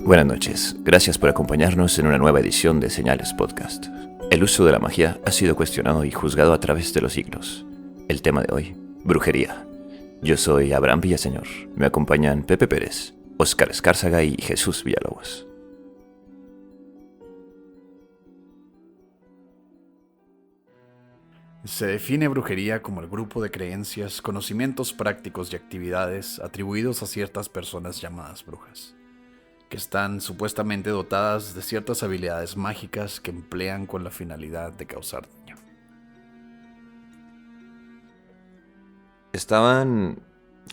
Buenas noches, gracias por acompañarnos en una nueva edición de Señales Podcast. El uso de la magia ha sido cuestionado y juzgado a través de los siglos. El tema de hoy, brujería. Yo soy Abraham Villaseñor, me acompañan Pepe Pérez, Óscar Escárzaga y Jesús Villalobos. Se define brujería como el grupo de creencias, conocimientos prácticos y actividades atribuidos a ciertas personas llamadas brujas, que están supuestamente dotadas de ciertas habilidades mágicas que emplean con la finalidad de causar daño. Estaban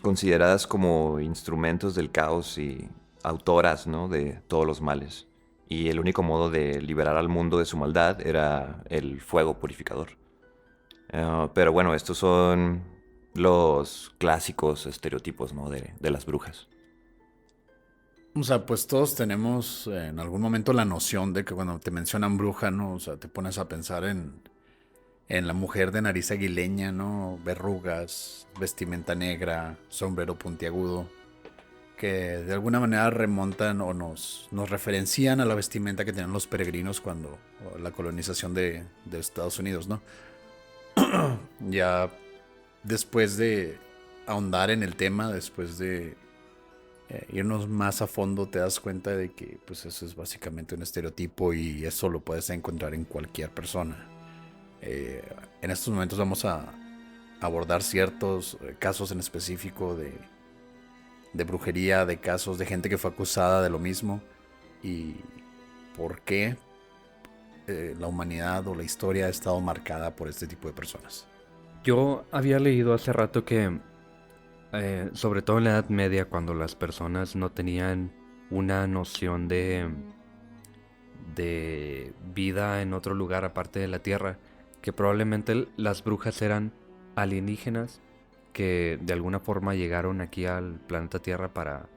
consideradas como instrumentos del caos y autoras, ¿no?, de todos los males. Y el único modo de liberar al mundo de su maldad era el fuego purificador. Pero bueno, estos son los clásicos estereotipos, ¿no?, de las brujas. O sea, pues todos tenemos en algún momento la noción de que cuando te mencionan bruja, ¿no? O sea, te pones a pensar en la mujer de nariz aguileña, ¿no? Verrugas, vestimenta negra, sombrero puntiagudo, que de alguna manera remontan o nos referencian a la vestimenta que tenían los peregrinos cuando la colonización de Estados Unidos, ¿no? Ya después de ahondar en el tema, después de irnos más a fondo, te das cuenta de que pues eso es básicamente un estereotipo y eso lo puedes encontrar en cualquier persona. Eh, en estos momentos vamos a abordar ciertos casos en específico de brujería, de casos de gente que fue acusada de lo mismo y por qué la humanidad o la historia ha estado marcada por este tipo de personas. Yo había leído hace rato que, sobre todo en la Edad Media, cuando las personas no tenían una noción de vida en otro lugar aparte de la Tierra, que probablemente las brujas eran alienígenas que de alguna forma llegaron aquí al planeta Tierra para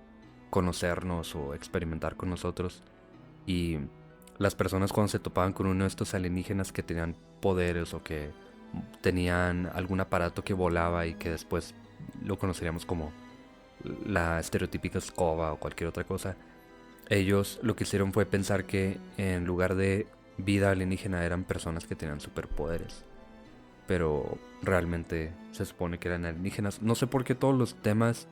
conocernos o experimentar con nosotros. Y las personas cuando se topaban con uno de estos alienígenas que tenían poderes o que tenían algún aparato que volaba y que después lo conoceríamos como la estereotípica escoba o cualquier otra cosa, ellos lo que hicieron fue pensar que en lugar de vida alienígena eran personas que tenían superpoderes. Pero realmente se supone que eran alienígenas. No sé por qué todos los temas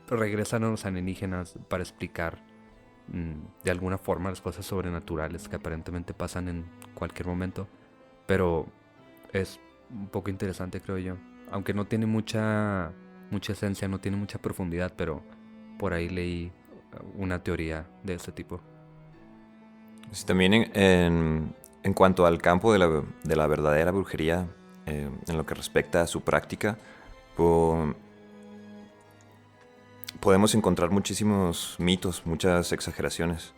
regresan a los alienígenas para explicar de alguna forma las cosas sobrenaturales que aparentemente pasan en cualquier momento. Pero es un poco interesante, creo yo. Aunque no tiene mucha esencia, no tiene mucha profundidad, pero por ahí leí una teoría de ese tipo. Sí, también en cuanto al campo de la verdadera brujería, en lo que respecta a su práctica, podemos encontrar muchísimos mitos, muchas exageraciones.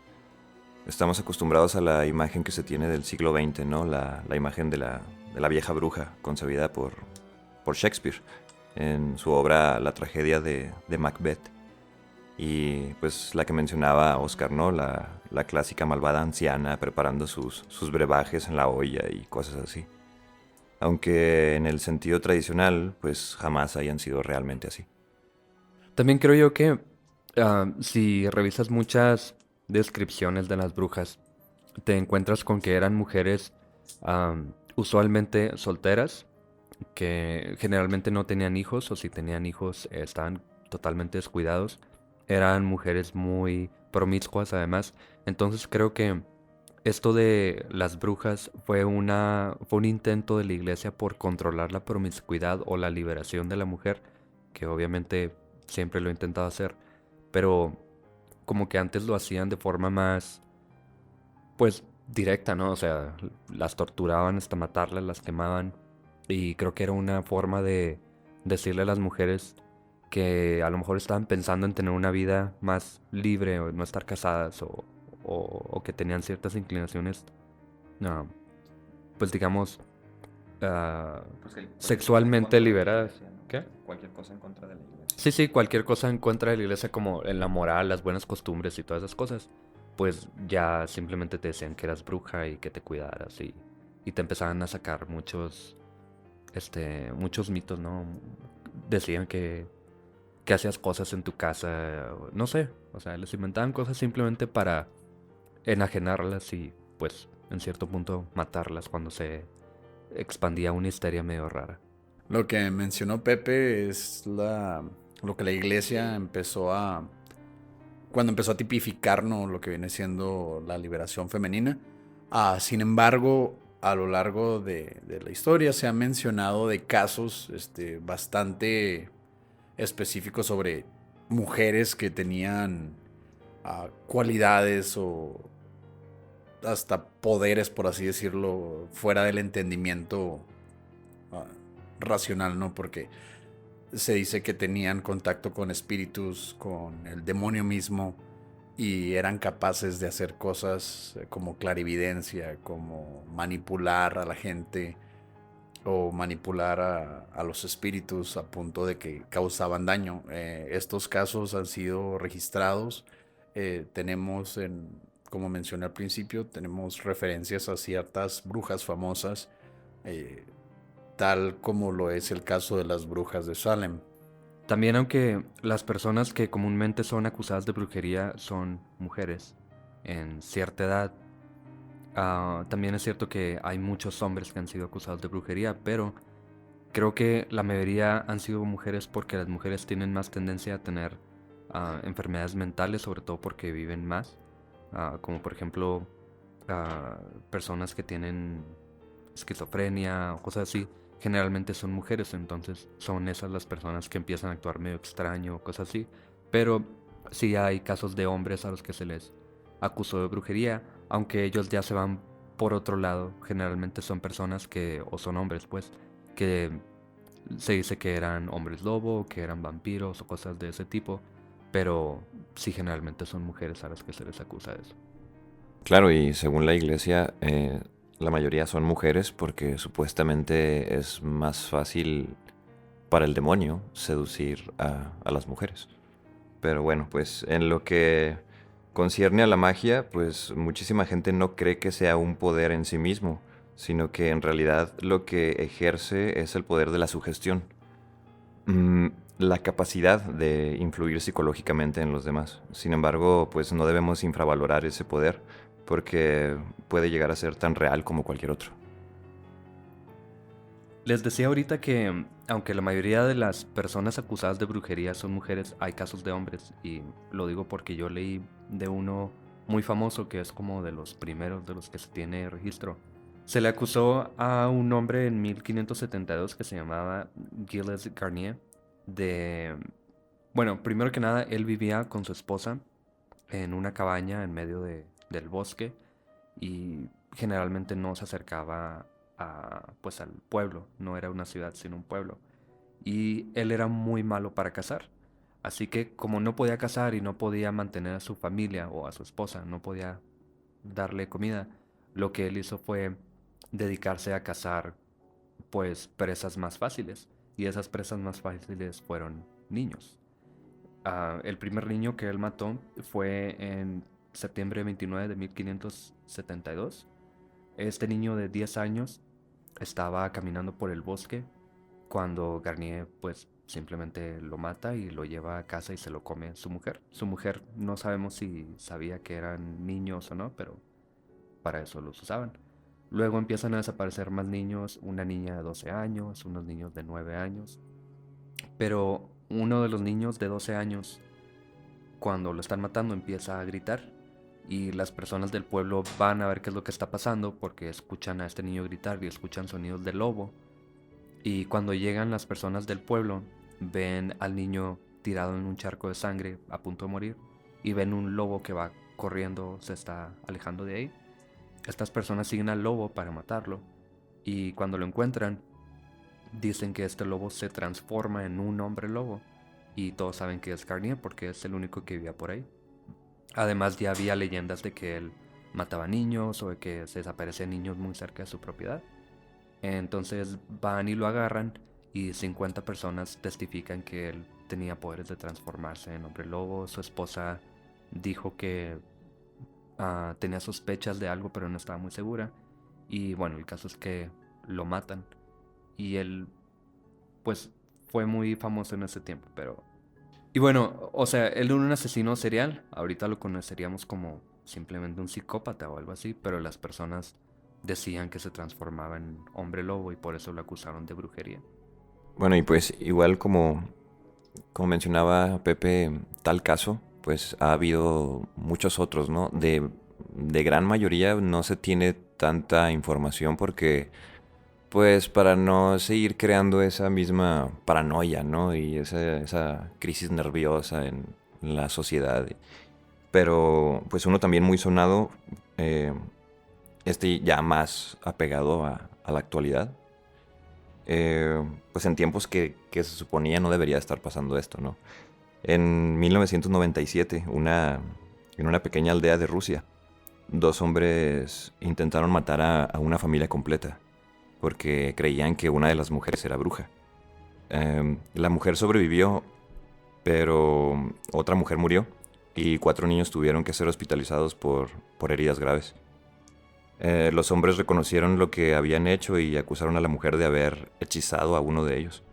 Estamos acostumbrados a la imagen que se tiene del siglo XX, ¿no? La imagen de la vieja bruja, concebida por Shakespeare en su obra La tragedia de Macbeth. Y pues la que mencionaba Oscar, ¿no? La clásica malvada anciana preparando sus brebajes en la olla y cosas así. Aunque en el sentido tradicional, pues jamás hayan sido realmente así. También creo yo que si revisas muchas descripciones de las brujas, te encuentras con que eran mujeres usualmente solteras, que generalmente no tenían hijos, o si tenían hijos estaban totalmente descuidados. Eran mujeres muy promiscuas además. Entonces creo que esto de las brujas fue un intento de la iglesia por controlar la promiscuidad o la liberación de la mujer, que obviamente siempre lo he intentado hacer, pero como que antes lo hacían de forma más, pues, directa, ¿no? O sea, las torturaban hasta matarlas, las quemaban, y creo que era una forma de decirle a las mujeres que a lo mejor estaban pensando en tener una vida más libre o no estar casadas o que tenían ciertas inclinaciones, no, pues digamos, ah, Pues cualquier cosa en sexualmente contra de la liberadas. iglesia, ¿no? ¿Qué? Cualquier cosa en contra de la iglesia. Sí, sí, cualquier cosa en contra de la iglesia como en la moral, las buenas costumbres y todas esas cosas, pues ya simplemente te decían que eras bruja y que te cuidaras y te empezaban a sacar muchos mitos, ¿no? Decían que que hacías cosas en tu casa, no sé, o sea, les inventaban cosas simplemente para enajenarlas y pues en cierto punto matarlas cuando se expandía una histeria medio rara. Lo que mencionó Pepe es lo que la iglesia empezó a... Cuando empezó a tipificar, ¿no?, lo que viene siendo la liberación femenina. Sin embargo, a lo largo de la historia se ha mencionado de casos bastante específicos sobre mujeres que tenían cualidades o hasta poderes, por así decirlo, fuera del entendimiento ah, racional, ¿no? Porque se dice que tenían contacto con espíritus, con el demonio mismo, y eran capaces de hacer cosas como clarividencia, como manipular a la gente o manipular a los espíritus a punto de que causaban daño. Estos casos han sido registrados. Tenemos, como mencioné al principio, tenemos referencias a ciertas brujas famosas, eh, tal como lo es el caso de las brujas de Salem. También aunque las personas que comúnmente son acusadas de brujería son mujeres en cierta edad, también es cierto que hay muchos hombres que han sido acusados de brujería, pero creo que la mayoría han sido mujeres porque las mujeres tienen más tendencia a tener enfermedades mentales, sobre todo porque viven más, como por ejemplo personas que tienen esquizofrenia o cosas así. Generalmente son mujeres, entonces son esas las personas que empiezan a actuar medio extraño o cosas así. Pero sí hay casos de hombres a los que se les acusó de brujería, aunque ellos ya se van por otro lado. Generalmente son personas que, o son hombres pues, que se dice que eran hombres lobo, que eran vampiros o cosas de ese tipo. Pero sí, generalmente son mujeres a las que se les acusa de eso. Claro, y según la iglesia, la mayoría son mujeres porque supuestamente es más fácil para el demonio seducir a las mujeres. Pero bueno, pues en lo que concierne a la magia, pues muchísima gente no cree que sea un poder en sí mismo, sino que en realidad lo que ejerce es el poder de la sugestión. Mm, la capacidad de influir psicológicamente en los demás. Sin embargo, pues no debemos infravalorar ese poder porque puede llegar a ser tan real como cualquier otro. Les decía ahorita que, aunque la mayoría de las personas acusadas de brujería son mujeres, hay casos de hombres. Y lo digo porque yo leí de uno muy famoso que es como de los primeros de los que se tiene registro. Se le acusó a un hombre en 1572 que se llamaba Gilles Garnier de... Bueno, primero que nada, él vivía con su esposa en una cabaña en medio del bosque y generalmente no se acercaba pues al pueblo, no era una ciudad sino un pueblo. Y él era muy malo para cazar. Así que como no podía cazar y no podía mantener a su familia o a su esposa, no podía darle comida, lo que él hizo fue dedicarse a cazar pues presas más fáciles. Y esas presas más fáciles fueron niños. El primer niño que él mató fue en septiembre 29 de 1572. Este niño de 10 años estaba caminando por el bosque cuando Garnier pues simplemente lo mata y lo lleva a casa y se lo come su mujer. Su mujer no sabemos si sabía que eran niños o no, pero para eso los usaban. Luego empiezan a desaparecer más niños, una niña de 12 años, unos niños de 9 años. Pero uno de los niños de 12 años, cuando lo están matando, empieza a gritar. Y las personas del pueblo van a ver qué es lo que está pasando porque escuchan a este niño gritar y escuchan sonidos de lobo. Y cuando llegan las personas del pueblo, ven al niño tirado en un charco de sangre a punto de morir y ven un lobo que va corriendo, se está alejando de ahí. Estas personas siguen al lobo para matarlo y cuando lo encuentran dicen que este lobo se transforma en un hombre lobo y todos saben que es Garnier porque es el único que vivía por ahí. Además ya había leyendas de que él mataba niños o de que se desaparecían niños muy cerca de su propiedad. Entonces van y lo agarran y 50 personas testifican que él tenía poderes de transformarse en hombre lobo. Su esposa dijo que tenía sospechas de algo pero no estaba muy segura. Y bueno, el caso es que lo matan. Y él pues fue muy famoso en ese tiempo, pero Y bueno, o sea, él era un asesino serial. Ahorita lo conoceríamos como simplemente un psicópata o algo así, pero las personas decían que se transformaba en hombre lobo y por eso lo acusaron de brujería. Bueno, y pues igual como mencionaba Pepe, tal caso, pues ha habido muchos otros, ¿no? De gran mayoría no se tiene tanta información porque, pues, para no seguir creando esa misma paranoia, ¿no? Y esa crisis nerviosa en la sociedad. Pero, pues, uno también muy sonado, eh, ya más apegado a la actualidad. Pues en tiempos que se suponía no debería estar pasando esto, ¿no? En 1997, en una pequeña aldea de Rusia, dos hombres intentaron matar a una familia completa porque creían que una de las mujeres era bruja. La mujer sobrevivió, pero otra mujer murió y 4 niños tuvieron que ser hospitalizados por heridas graves. Los hombres reconocieron lo que habían hecho y acusaron a la mujer de haber hechizado a uno de ellos.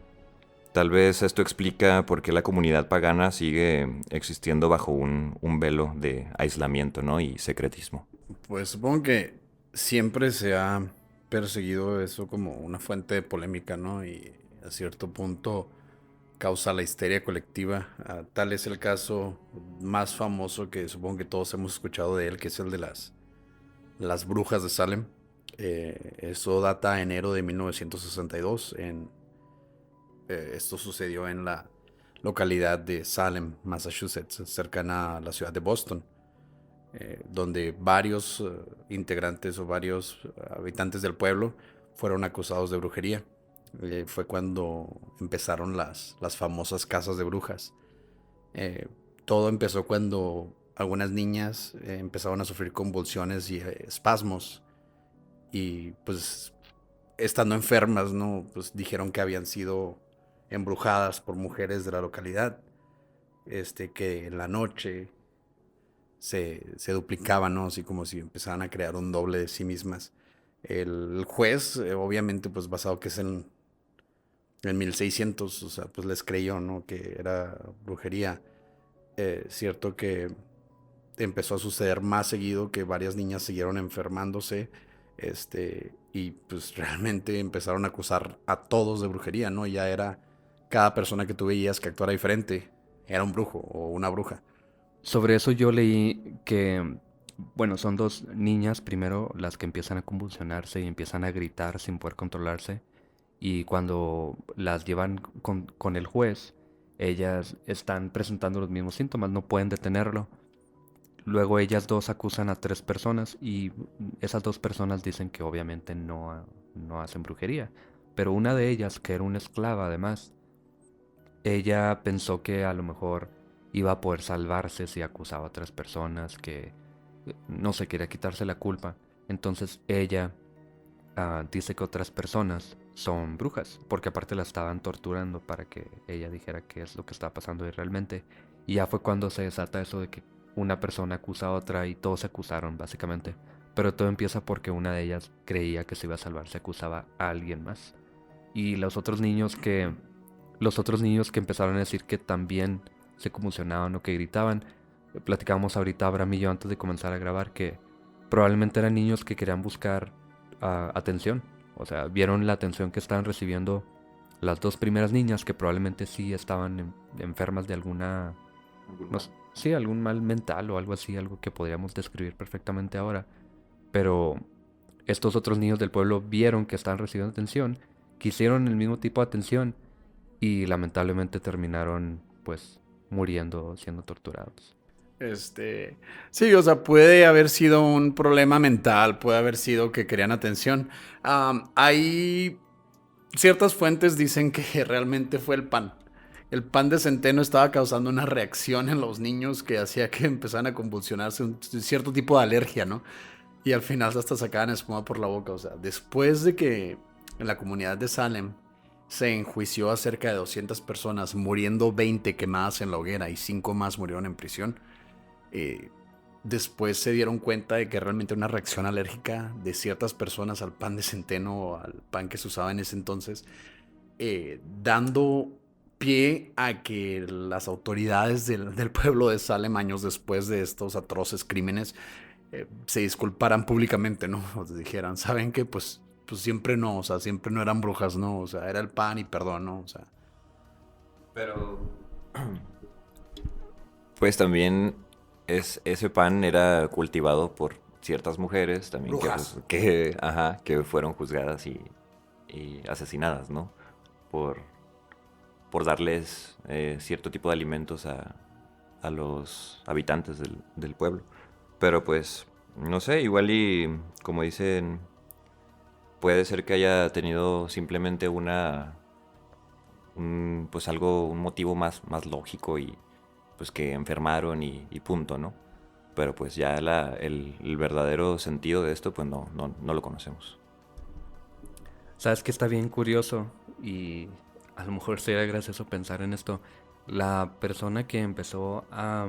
Tal vez esto explica por qué la comunidad pagana sigue existiendo bajo un velo de aislamiento, ¿no? Y secretismo. Pues supongo que siempre se ha perseguido eso como una fuente de polémica, ¿no? Y a cierto punto causa la histeria colectiva. Tal es el caso más famoso que supongo que todos hemos escuchado de él, que es el de las brujas de Salem. Eso data de enero de 1962. Esto sucedió en la localidad de Salem, Massachusetts, cercana a la ciudad de Boston, donde varios integrantes o varios habitantes del pueblo fueron acusados de brujería. Fue cuando empezaron las famosas casas de brujas. Eh, Todo empezó cuando algunas niñas empezaron a sufrir convulsiones y espasmos, y pues estando enfermas, ¿no? Pues dijeron que habían sido embrujadas por mujeres de la localidad, que en la noche se duplicaban, ¿no? Así como si empezaran a crear un doble de sí mismas. El juez, obviamente, pues basado que es en 1600, o sea, pues les creyó, ¿no? Que era brujería. Cierto que empezó a suceder más seguido, que varias niñas siguieron enfermándose, y pues realmente empezaron a acusar a todos de brujería, ¿no? Ya era cada persona que tú veías que actuara diferente, era un brujo o una bruja. Sobre eso yo leí que, bueno, son dos niñas primero las que empiezan a convulsionarse y empiezan a gritar sin poder controlarse. Y cuando las llevan con el juez, ellas están presentando los mismos síntomas, no pueden detenerlo. Luego ellas dos acusan a 3 personas y esas 2 personas dicen que obviamente no hacen brujería. Pero una de ellas, que era una esclava además, ella pensó que a lo mejor iba a poder salvarse si acusaba a 3 personas, que no se quería quitarse la culpa. Entonces ella dice que otras personas son brujas, porque aparte la estaban torturando para que ella dijera qué es lo que estaba pasando ahí realmente. Y ya fue cuando se desata eso de que una persona acusa a otra y todos se acusaron básicamente. Pero todo empieza porque una de ellas creía que se iba a salvar, se acusaba a alguien más. Y los otros niños que empezaron a decir que también se convulsionaban o que gritaban, platicábamos ahorita Abraham y yo antes de comenzar a grabar que probablemente eran niños que querían buscar atención. O sea, vieron la atención que estaban recibiendo las 2 primeras niñas, que probablemente sí estaban enfermas de alguna, no sé, sí, algún mal mental o algo así, algo que podríamos describir perfectamente ahora. Pero estos otros niños del pueblo vieron que estaban recibiendo atención, quisieron el mismo tipo de atención y lamentablemente terminaron pues muriendo, siendo torturados. Sí, o sea, puede haber sido un problema mental, puede haber sido que querían atención. Hay ciertas fuentes dicen que realmente fue el pan. El pan de centeno estaba causando una reacción en los niños que hacía que empezaran a convulsionarse, un cierto tipo de alergia, ¿no? Y al final hasta sacaban espuma por la boca. O sea, después de que en la comunidad de Salem se enjuició a cerca de 200 personas, muriendo 20 quemadas en la hoguera y 5 más murieron en prisión, eh, después se dieron cuenta de que realmente una reacción alérgica de ciertas personas al pan de centeno o al pan que se usaba en ese entonces, dando pie a que las autoridades del pueblo de Salem, años después de estos atroces crímenes, se disculparan públicamente, ¿no? O dijeran, ¿saben qué? Pues siempre no, o sea, siempre no eran brujas, ¿no? O sea, era el pan y perdón, ¿no? O sea, Pero pues también ese pan era cultivado por ciertas mujeres también brujas. que fueron juzgadas y asesinadas, ¿no? Por, por darles cierto tipo de alimentos a los habitantes del pueblo. Pero pues, no sé, igual y como dicen, puede ser que haya tenido simplemente pues algo, un motivo más lógico y pues que enfermaron y punto, ¿no? Pero pues ya el verdadero sentido de esto, pues no lo conocemos. Sabes que está bien curioso y a lo mejor sería gracioso pensar en esto. La persona que empezó a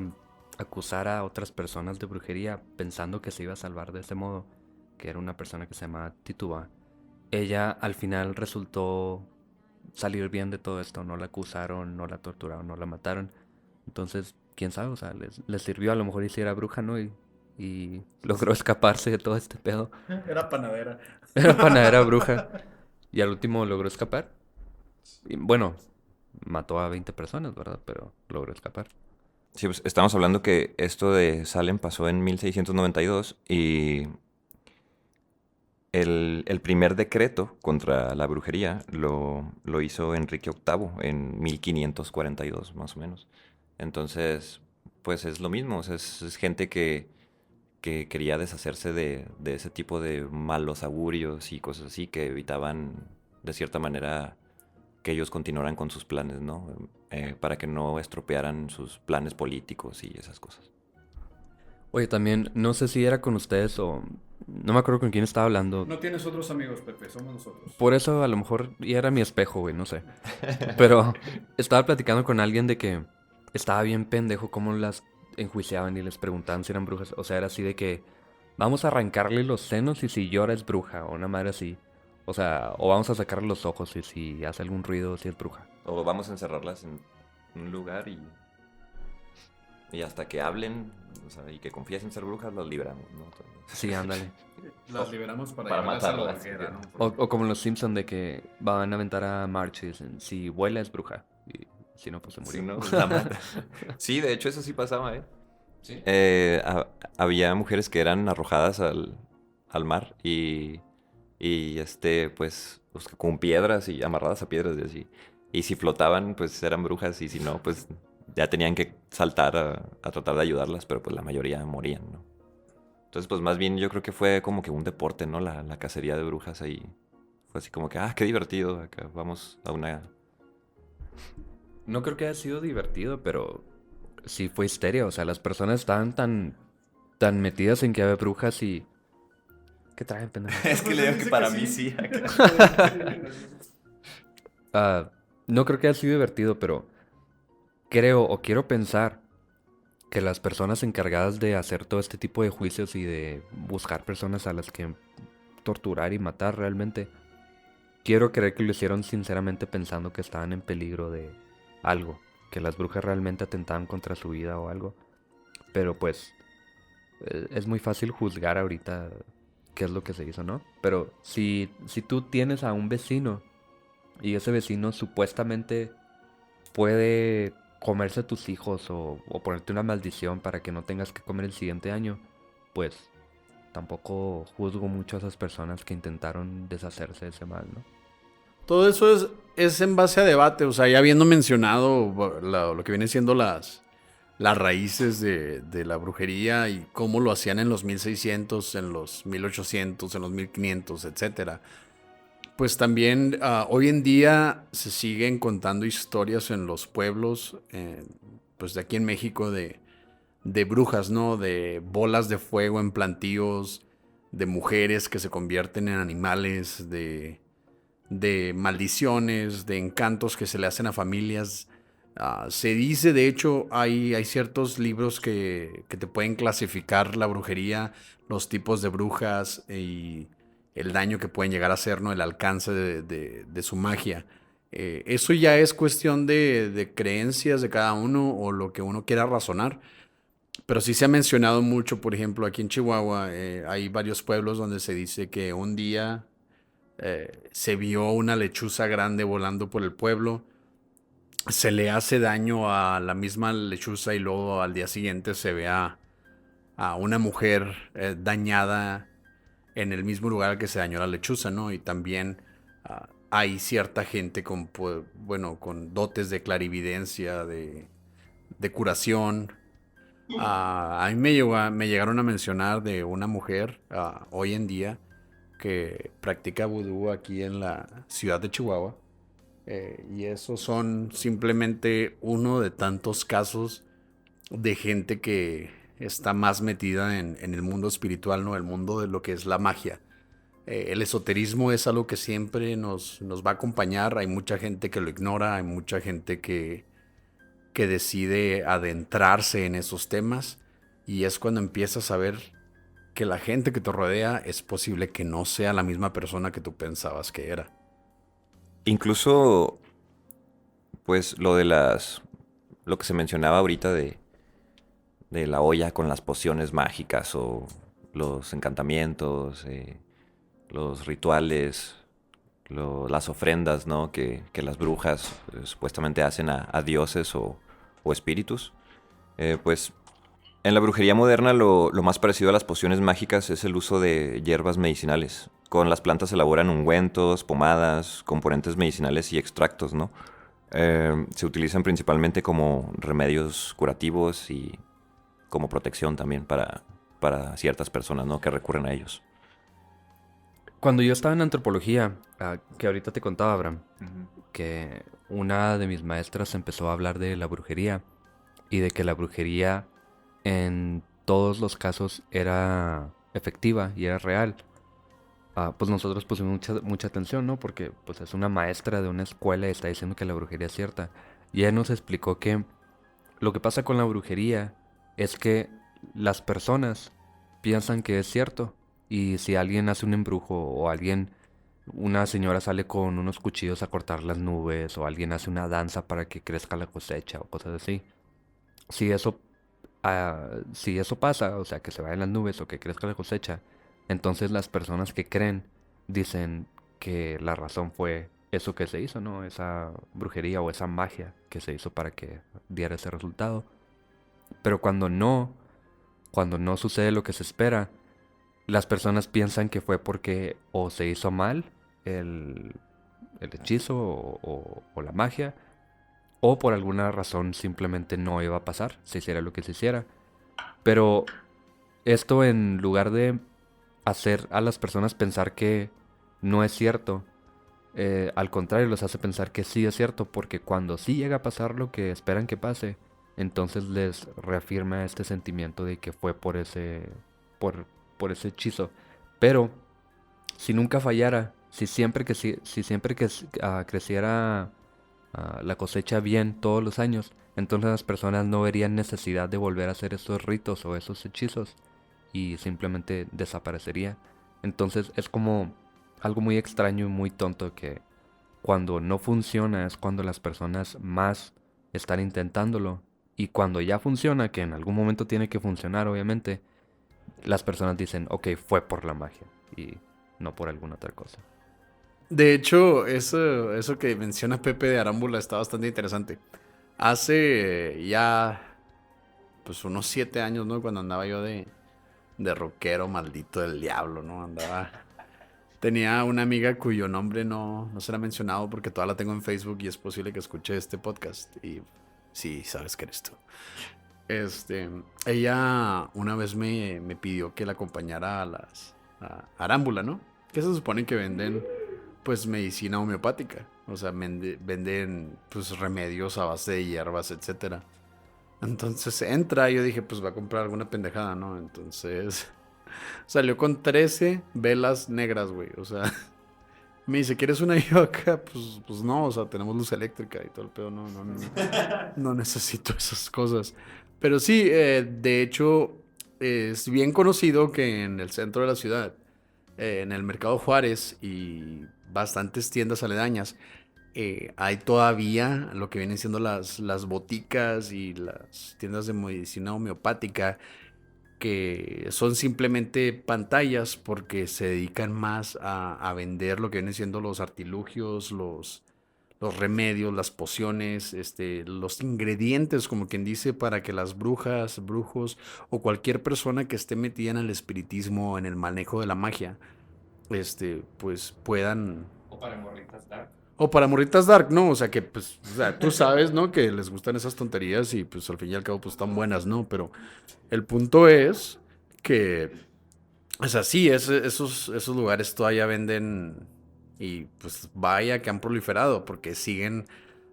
acusar a otras personas de brujería pensando que se iba a salvar de ese modo, que era una persona que se llama Tituba, ella al final resultó salir bien de todo esto. No la acusaron, no la torturaron, no la mataron. Entonces, quién sabe, o sea, les sirvió. A lo mejor hiciera bruja, ¿no? Y logró escaparse de todo este pedo. Era panadera. Era panadera bruja. Y al último logró escapar. Y, bueno, mató a 20 personas, ¿verdad? Pero logró escapar. Sí, pues estamos hablando que esto de Salem pasó en 1692 y el primer decreto contra la brujería lo hizo Enrique VIII en 1542, más o menos. Entonces, pues es lo mismo, o sea, es gente que quería deshacerse de ese tipo de malos augurios y cosas así que evitaban, de cierta manera, que ellos continuaran con sus planes, ¿no? Para que no estropearan sus planes políticos y esas cosas. Oye, también, no sé si era con ustedes o... No me acuerdo con quién estaba hablando. No tienes otros amigos, Pepe, somos nosotros. Por eso a lo mejor ya era mi espejo, güey, no sé. Pero estaba platicando con alguien de que estaba bien pendejo cómo las enjuiciaban y les preguntaban si eran brujas. O sea, era así de que vamos a arrancarle los senos y si llora es bruja, o una madre así. O sea, o vamos a sacarle los ojos y si hace algún ruido si es bruja. O vamos a encerrarlas en un lugar y hasta que hablen, o sea, y que confiesen ser brujas, las liberamos, ¿no? Sí, ándale. Las liberamos para Para llevarlas a la matarlas. hoguera, ¿no? O como los Simpson de que van a aventar a March y dicen, si vuela es bruja. Y si no, pues se murió. Sí, ¿no? Pues la mata. Sí, de hecho eso sí pasaba, ¿eh? Sí. Había mujeres que eran arrojadas al mar pues con piedras y amarradas a piedras y así. Y si flotaban, pues eran brujas y si no, pues ya tenían que saltar a tratar de ayudarlas, pero pues la mayoría morían, ¿no? Entonces, pues más bien yo creo que fue como que un deporte, ¿no? La cacería de brujas ahí. Fue así como que, qué divertido, acá vamos a una... No creo que haya sido divertido, pero sí fue histeria. O sea, las personas estaban tan metidas en que había brujas y... ¿Qué traen, pendejo? Es que le digo que para mí sí. Ah, no creo que haya sido divertido, pero creo o quiero pensar que las personas encargadas de hacer todo este tipo de juicios y de buscar personas a las que torturar y matar realmente, quiero creer que lo hicieron sinceramente pensando que estaban en peligro de algo, que las brujas realmente atentaban contra su vida o algo. Pero pues es muy fácil juzgar ahorita qué es lo que se hizo, ¿no? Pero si tú tienes a un vecino y ese vecino supuestamente puede comerse a tus hijos o ponerte una maldición para que no tengas que comer el siguiente año, pues tampoco juzgo mucho a esas personas que intentaron deshacerse de ese mal, ¿no? Todo eso es en base a debate, o sea, ya habiendo mencionado lo que vienen siendo las raíces de la brujería y cómo lo hacían en los 1600, en los 1800, en los 1500, etcétera. Pues también hoy en día se siguen contando historias en los pueblos, pues de aquí en México, de brujas, ¿no? De bolas de fuego en plantíos, de mujeres que se convierten en animales, de maldiciones, de encantos que se le hacen a familias. Se dice, de hecho, hay ciertos libros que te pueden clasificar la brujería, los tipos de brujas y el daño que pueden llegar a hacer, ¿no? El alcance de su magia. Eso ya es cuestión de creencias de cada uno o lo que uno quiera razonar. Pero sí se ha mencionado mucho, por ejemplo, aquí en Chihuahua hay varios pueblos donde se dice que un día se vio una lechuza grande volando por el pueblo, se le hace daño a la misma lechuza y luego al día siguiente se ve a una mujer dañada en el mismo lugar al que se dañó la lechuza, ¿no? Y también hay cierta gente con, pues, bueno, con dotes de clarividencia, de curación. A mí me llegaron a mencionar de una mujer hoy en día que practica vudú aquí en la ciudad de Chihuahua. Y esos son simplemente uno de tantos casos de gente que está más metida en el mundo espiritual, ¿no? El mundo de lo que es la magia. El esoterismo es algo que siempre nos va a acompañar. Hay mucha gente que lo ignora, hay mucha gente que decide adentrarse en esos temas. Y es cuando empiezas a ver que la gente que te rodea es posible que no sea la misma persona que tú pensabas que era. Incluso, pues lo que se mencionaba ahorita de la olla con las pociones mágicas o los encantamientos, los rituales, las ofrendas, ¿no? Que las brujas supuestamente hacen a dioses o espíritus. Pues en la brujería moderna lo más parecido a las pociones mágicas es el uso de hierbas medicinales. Con las plantas se elaboran ungüentos, pomadas, componentes medicinales y extractos, ¿no? Se utilizan principalmente como remedios curativos y como protección también para ciertas personas, ¿no? Que recurren a ellos. Cuando yo estaba en antropología, que ahorita te contaba, Abraham, que una de mis maestras empezó a hablar de la brujería y de que la brujería en todos los casos era efectiva y era real. Pues nosotros pusimos mucha atención, ¿no? Porque pues es una maestra de una escuela y está diciendo que la brujería es cierta. Y ella nos explicó que lo que pasa con la brujería es que las personas piensan que es cierto. Y si alguien hace un embrujo o una señora sale con unos cuchillos a cortar las nubes o alguien hace una danza para que crezca la cosecha o cosas así. Si eso, si eso pasa, o sea, que se vayan las nubes o que crezca la cosecha, entonces las personas que creen dicen que la razón fue eso que se hizo, ¿no? Esa brujería o esa magia que se hizo para que diera ese resultado. Pero cuando no sucede lo que se espera, las personas piensan que fue porque o se hizo mal el, el hechizo o la magia, o por alguna razón simplemente no iba a pasar, se hiciera lo que se hiciera. Pero esto, en lugar de hacer a las personas pensar que no es cierto, al contrario, los hace pensar que sí es cierto, porque cuando sí llega a pasar lo que esperan que pase, entonces les reafirma este sentimiento de que fue por, por ese hechizo. Pero si nunca fallara, si siempre que creciera la cosecha bien todos los años, entonces las personas no verían necesidad de volver a hacer esos ritos o esos hechizos y simplemente desaparecería. Entonces es como algo muy extraño y muy tonto que cuando no funciona es cuando las personas más están intentándolo, y cuando ya funciona, que en algún momento tiene que funcionar obviamente, las personas dicen, ok, fue por la magia y no por alguna otra cosa. De hecho, eso que menciona Pepe de Arámbula está bastante interesante. Hace ya, pues unos 7 años, ¿no? Cuando andaba yo de rockero maldito del diablo, ¿no? Tenía una amiga cuyo nombre no será mencionado porque todavía la tengo en Facebook y es posible que escuche este podcast. Y sí, sabes que eres tú. Ella una vez me pidió que la acompañara a Arámbula, ¿no? Que se supone que venden pues medicina homeopática. O sea, venden pues remedios a base de hierbas, etcétera. Entonces entra y yo dije, pues va a comprar alguna pendejada, ¿no? Entonces salió con 13 velas negras, güey. O sea, me dice, ¿quieres una yo acá? Pues no, o sea, tenemos luz eléctrica y todo el pedo. No necesito esas cosas. Pero sí, de hecho, es bien conocido que en el centro de la ciudad, en el Mercado Juárez y bastantes tiendas aledañas, hay todavía lo que vienen siendo las boticas y las tiendas de medicina homeopática que son simplemente pantallas porque se dedican más a vender lo que vienen siendo los artilugios, los remedios, las pociones, los ingredientes, como quien dice, para que las brujas, brujos o cualquier persona que esté metida en el espiritismo, en el manejo de la magia, pues puedan. O para morritas dark. O para morritas dark, ¿no? O sea, que pues, o sea, tú sabes, ¿no? Que les gustan esas tonterías y pues al fin y al cabo pues están buenas, ¿no? Pero el punto es que, o sea, sí, esos lugares todavía venden y pues vaya que han proliferado porque siguen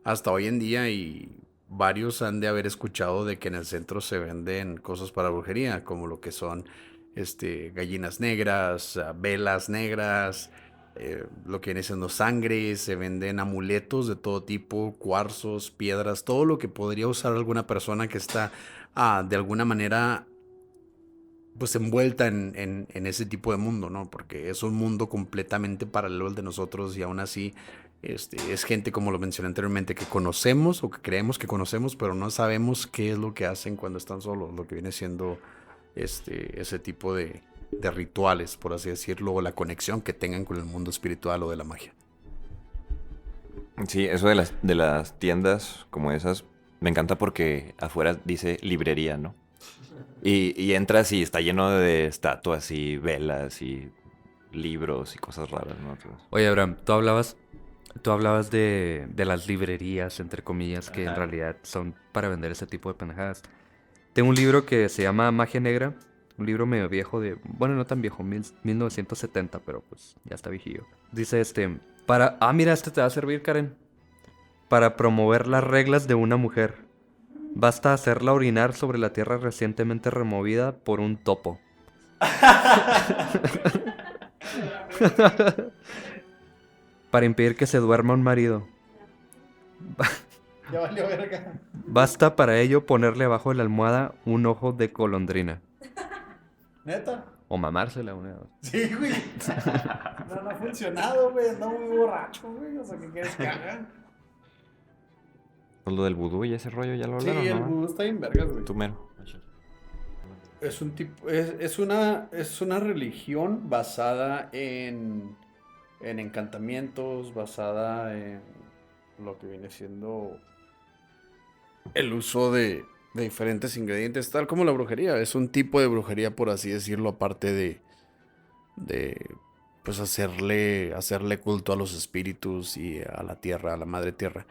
hasta hoy en día y varios han de haber escuchado de que en el centro se venden cosas para brujería, como lo que son gallinas negras, velas negras, lo que viene siendo sangre, se venden amuletos de todo tipo, cuarzos, piedras, todo lo que podría usar alguna persona que está de alguna manera pues envuelta en ese tipo de mundo, ¿no? Porque es un mundo completamente paralelo al de nosotros y aún así es gente, como lo mencioné anteriormente, que conocemos o que creemos que conocemos, pero no sabemos qué es lo que hacen cuando están solos, lo que viene siendo ese tipo de rituales, por así decirlo, o la conexión que tengan con el mundo espiritual o de la magia. Sí, eso de las tiendas como esas me encanta porque afuera dice librería, ¿no? Y entras y está lleno de estatuas y velas y libros y cosas raras, ¿no? Entonces, Oye, Abraham, tú hablabas de las librerías, entre comillas, que en Ajá. realidad son para vender ese tipo de pendejadas. Tengo un libro que se llama Magia Negra, un libro medio viejo bueno, no tan viejo, 1970, pero pues ya está viejillo. Dice mira, este te va a servir, Karen. Para promover las reglas de una mujer. Basta hacerla orinar sobre la tierra recientemente removida por un topo. Para impedir que se duerma un marido. Ya valió verga. Basta para ello ponerle abajo de la almohada un ojo de golondrina. ¿Neta? O mamársela una. Sí, güey. No ha funcionado, güey. Ando muy borracho, güey. O sea, ¿qué quieres que haga? pues lo del vudú y ese rollo ya lo Sí, hablaron, el ¿no? vudú está bien vergas, güey. Tú mero. Es un tipo, es una religión basada en encantamientos, basada en lo que viene siendo el uso de diferentes ingredientes, tal como la brujería. Es un tipo de brujería, por así decirlo, aparte de pues hacerle culto a los espíritus y a la tierra, a la madre tierra.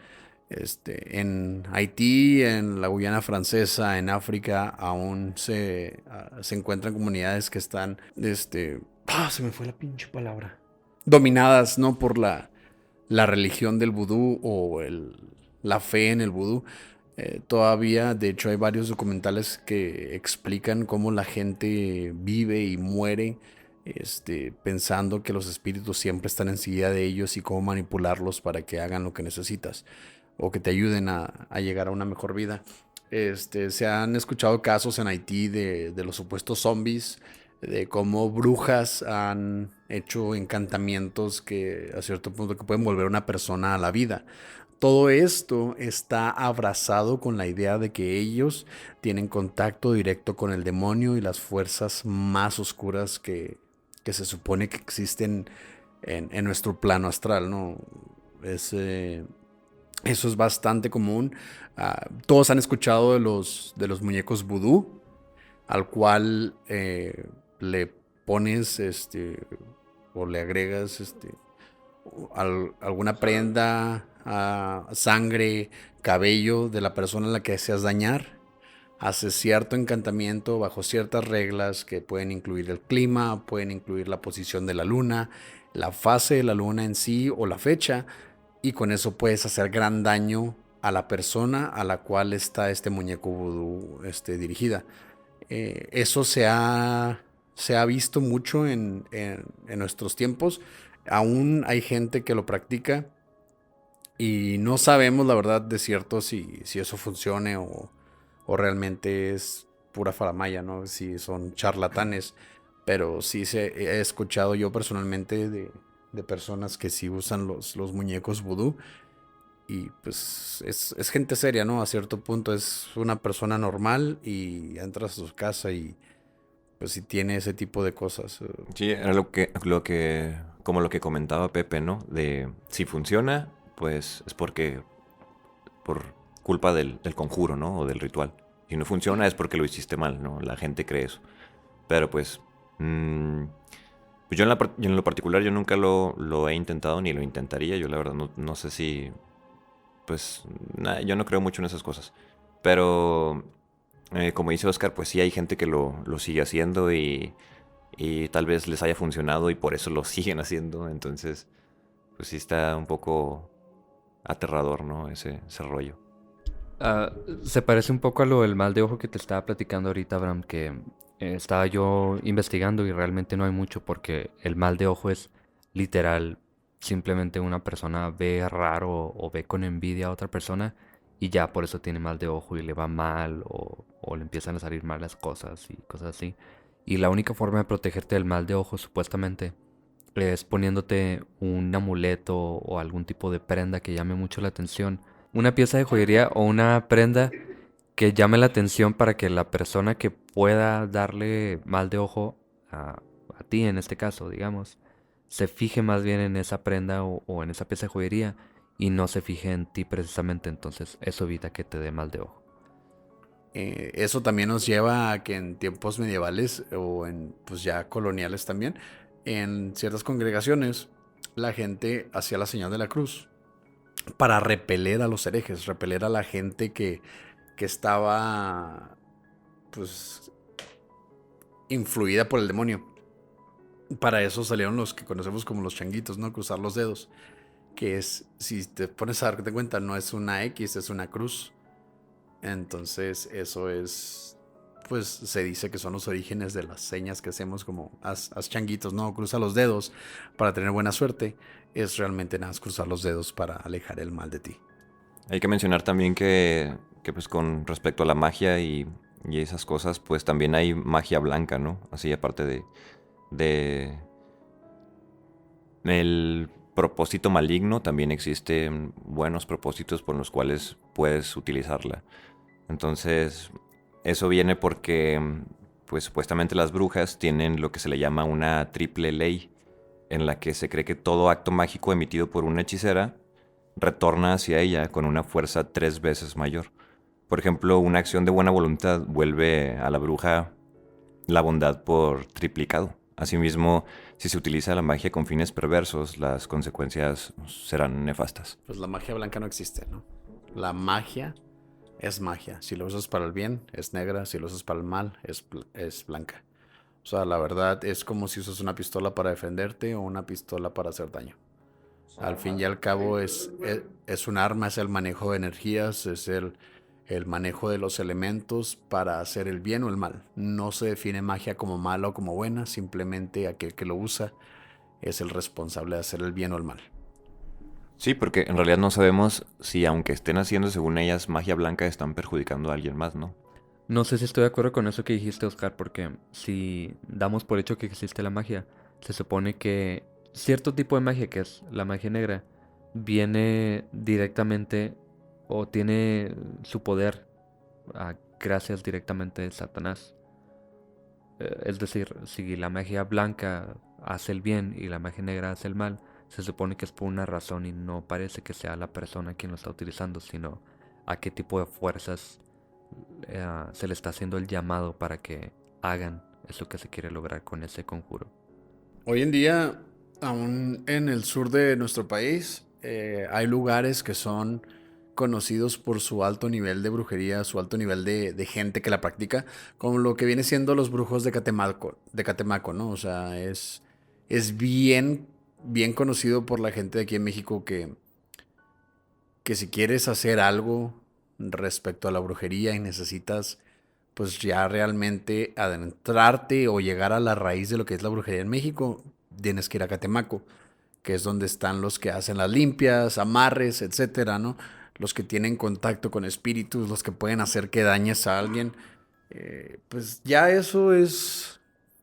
En Haití, en la Guyana Francesa, en África, aún se encuentran comunidades que están, se me fue la pinche palabra. Dominadas, ¿no? Por la religión del vudú o la fe en el vudú. Todavía, de hecho, hay varios documentales que explican cómo la gente vive y muere, pensando que los espíritus siempre están enseguida de ellos y cómo manipularlos para que hagan lo que necesitas o que te ayuden a llegar a una mejor vida. Se han escuchado casos en Haití de los supuestos zombies, de cómo brujas han hecho encantamientos que a cierto punto que pueden volver a una persona a la vida. Todo esto está abrazado con la idea de que ellos tienen contacto directo con el demonio y las fuerzas más oscuras que se supone que existen en nuestro plano astral, ¿no? Eso es bastante común. Todos han escuchado de los muñecos vudú, al cual le pones o le agregas alguna prenda, sangre, cabello de la persona a la que deseas dañar. Haces cierto encantamiento bajo ciertas reglas que pueden incluir el clima, pueden incluir la posición de la luna, la fase de la luna en sí o la fecha, y con eso puedes hacer gran daño a la persona a la cual está este muñeco vudú dirigida. Eso se ha visto mucho en nuestros tiempos. Aún hay gente que lo practica y no sabemos la verdad de cierto si eso funcione o realmente es pura faramaya, ¿no? Si son charlatanes. Pero sí he escuchado yo personalmente de personas que sí usan los muñecos vudú Y pues es gente seria, ¿no? A cierto punto es una persona normal y entras a su casa y pues sí tiene ese tipo de cosas. Sí, era como lo que comentaba Pepe, ¿no? De si funciona, pues es por culpa del conjuro, ¿no? O del ritual. Si no funciona es porque lo hiciste mal, ¿no? La gente cree eso. Pero pues, pues yo en lo particular yo nunca lo he intentado ni lo intentaría. Yo la verdad no sé si, pues, yo no creo mucho en esas cosas. Pero, como dice Oscar, pues sí hay gente que lo sigue haciendo y tal vez les haya funcionado y por eso lo siguen haciendo. Entonces, pues sí está un poco aterrador, ¿no? Ese rollo. Ah, se parece un poco a lo del mal de ojo que te estaba platicando ahorita, Abraham, que estaba yo investigando y realmente no hay mucho porque el mal de ojo es literal, simplemente una persona ve raro o ve con envidia a otra persona y ya por eso tiene mal de ojo y le va mal o le empiezan a salir mal las cosas y cosas así. Y la única forma de protegerte del mal de ojo supuestamente es poniéndote un amuleto o algún tipo de prenda que llame mucho la atención. Una pieza de joyería o una prenda que llame la atención para que la persona que pueda darle mal de ojo a ti en este caso, digamos, se fije más bien en esa prenda o en esa pieza de joyería y no se fije en ti precisamente. Entonces eso evita que te dé mal de ojo. Eso también nos lleva a que en tiempos medievales o en pues ya coloniales también, en ciertas congregaciones, la gente hacía la señal de la cruz para repeler a los herejes, repeler a la gente que estaba pues influida por el demonio. Para eso salieron los que conocemos como los changuitos, ¿no? Cruzar los dedos. Que es, si te pones a darte cuenta, no es una X, es una cruz. Entonces, eso es, pues se dice que son los orígenes de las señas que hacemos como haz changuitos, ¿no? Cruza los dedos para tener buena suerte. Es realmente nada más cruzar los dedos para alejar el mal de ti. Hay que mencionar también que pues con respecto a la magia y esas cosas, pues también hay magia blanca, ¿no? Así aparte de el propósito maligno, también existen buenos propósitos por los cuales puedes utilizarla. Entonces, eso viene porque, pues supuestamente las brujas tienen lo que se le llama una triple ley, en la que se cree que todo acto mágico emitido por una hechicera retorna hacia ella con una fuerza 3 veces mayor. Por ejemplo, una acción de buena voluntad vuelve a la bruja la bondad por triplicado. Asimismo, si se utiliza la magia con fines perversos, las consecuencias serán nefastas. Pues la magia blanca no existe, ¿no? La magia es magia. Si lo usas para el bien, es negra. Si lo usas para el mal, es blanca. O sea, la verdad es como si usas una pistola para defenderte o una pistola para hacer daño. Al fin y al cabo es un arma, es el manejo de energías, es el manejo de los elementos para hacer el bien o el mal. No se define magia como mala o como buena, simplemente aquel que lo usa es el responsable de hacer el bien o el mal. Sí, porque en realidad no sabemos si aunque estén haciendo según ellas magia blanca están perjudicando a alguien más, ¿no? No sé si estoy de acuerdo con eso que dijiste, Oscar, porque si damos por hecho que existe la magia, se supone que cierto tipo de magia, que es la magia negra, viene directamente o tiene su poder gracias directamente de Satanás. Es decir, si la magia blanca hace el bien y la magia negra hace el mal, se supone que es por una razón y no parece que sea la persona quien lo está utilizando, sino a qué tipo de fuerzas se le está haciendo el llamado para que hagan eso que se quiere lograr con ese conjuro. Hoy en día, aún en el sur de nuestro país, hay lugares que son conocidos por su alto nivel de brujería, su alto nivel de gente que la practica, como lo que viene siendo los brujos de Catemaco, ¿no? O sea, es bien conocido por la gente de aquí en México que si quieres hacer algo respecto a la brujería y necesitas pues ya realmente adentrarte o llegar a la raíz de lo que es la brujería en México, tienes que ir a Catemaco, que es donde están los que hacen las limpias, amarres, etcétera, ¿no? Los que tienen contacto con espíritus, los que pueden hacer que dañes a alguien. Pues ya eso es,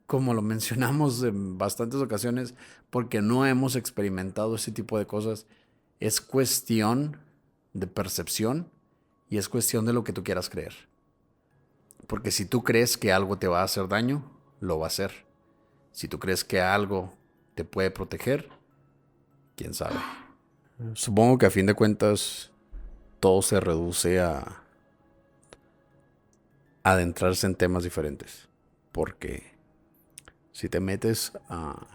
como lo mencionamos en bastantes ocasiones, porque no hemos experimentado ese tipo de cosas. Es cuestión de percepción y es cuestión de lo que tú quieras creer. Porque si tú crees que algo te va a hacer daño, lo va a hacer. Si tú crees que algo te puede proteger, quién sabe. Supongo que a fin de cuentas todo se reduce a adentrarse en temas diferentes. Porque si te metes a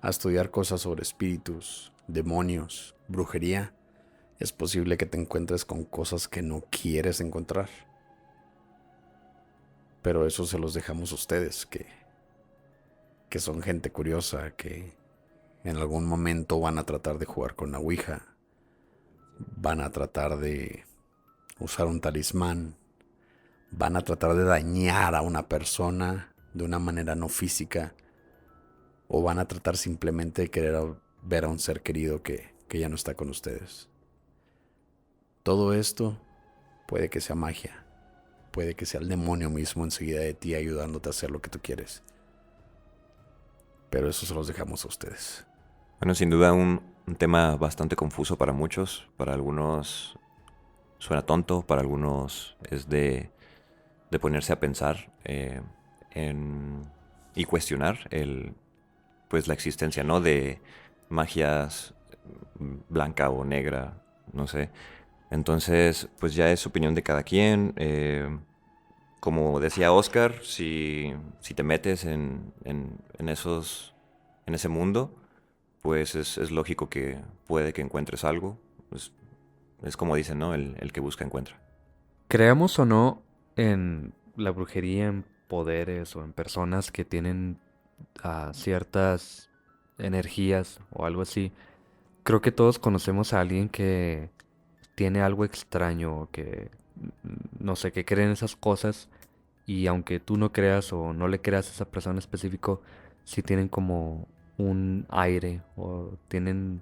estudiar cosas sobre espíritus, demonios, brujería, es posible que te encuentres con cosas que no quieres encontrar. Pero eso se los dejamos a ustedes, que son gente curiosa, que en algún momento van a tratar de jugar con la Ouija, van a tratar de usar un talismán, van a tratar de dañar a una persona de una manera no física, o van a tratar simplemente de querer ver a un ser querido que ya no está con ustedes. Todo esto puede que sea magia, puede que sea el demonio mismo enseguida de ti ayudándote a hacer lo que tú quieres. Pero eso se los dejamos a ustedes. Bueno, sin duda un tema bastante confuso para muchos. Para algunos suena tonto, para algunos es de ponerse a pensar y cuestionar pues la existencia, ¿no? De magias blanca o negra, no sé. Entonces, pues ya es opinión de cada quien. Como decía Oscar, si te metes en ese mundo, pues es lógico que puede que encuentres algo. Pues, es como dicen, ¿no? El que busca encuentra. Creamos o no en la brujería, en poderes o en personas que tienen ciertas energías o algo así, creo que todos conocemos a alguien que tiene algo extraño, que no sé, que cree en esas cosas y aunque tú no creas o no le creas a esa persona específico, sí tienen como un aire o tienen,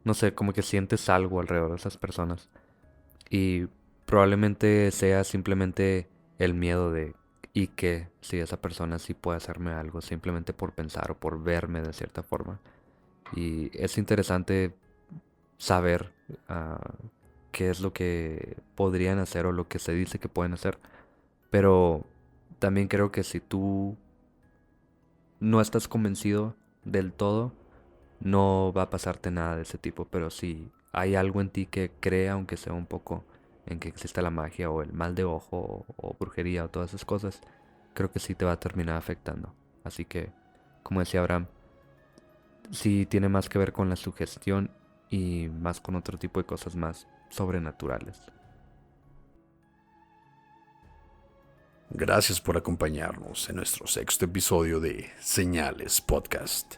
no sé, como que sientes algo alrededor de esas personas. Y probablemente sea simplemente el miedo de y que si esa persona sí puede hacerme algo simplemente por pensar o por verme de cierta forma. Y es interesante saber qué es lo que podrían hacer o lo que se dice que pueden hacer. Pero también creo que si tú no estás convencido del todo, no va a pasarte nada de ese tipo. Pero si hay algo en ti que cree, aunque sea un poco, en que existe la magia o el mal de ojo o brujería o todas esas cosas, creo que sí te va a terminar afectando. Así que, como decía Abraham, sí tiene más que ver con la sugestión y más con otro tipo de cosas más sobrenaturales. Gracias por acompañarnos en nuestro 6º episodio de Señales Podcast.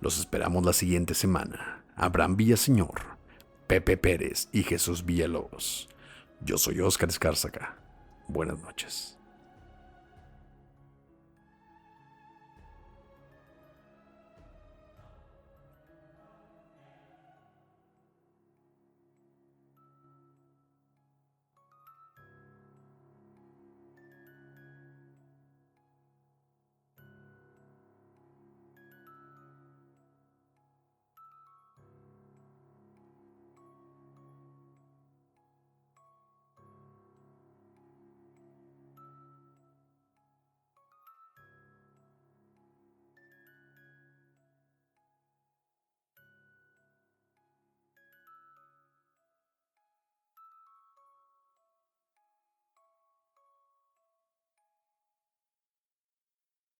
Los esperamos la siguiente semana. Abraham Villaseñor, Pepe Pérez y Jesús Villalobos. Yo soy Óscar Escárzaga. Buenas noches.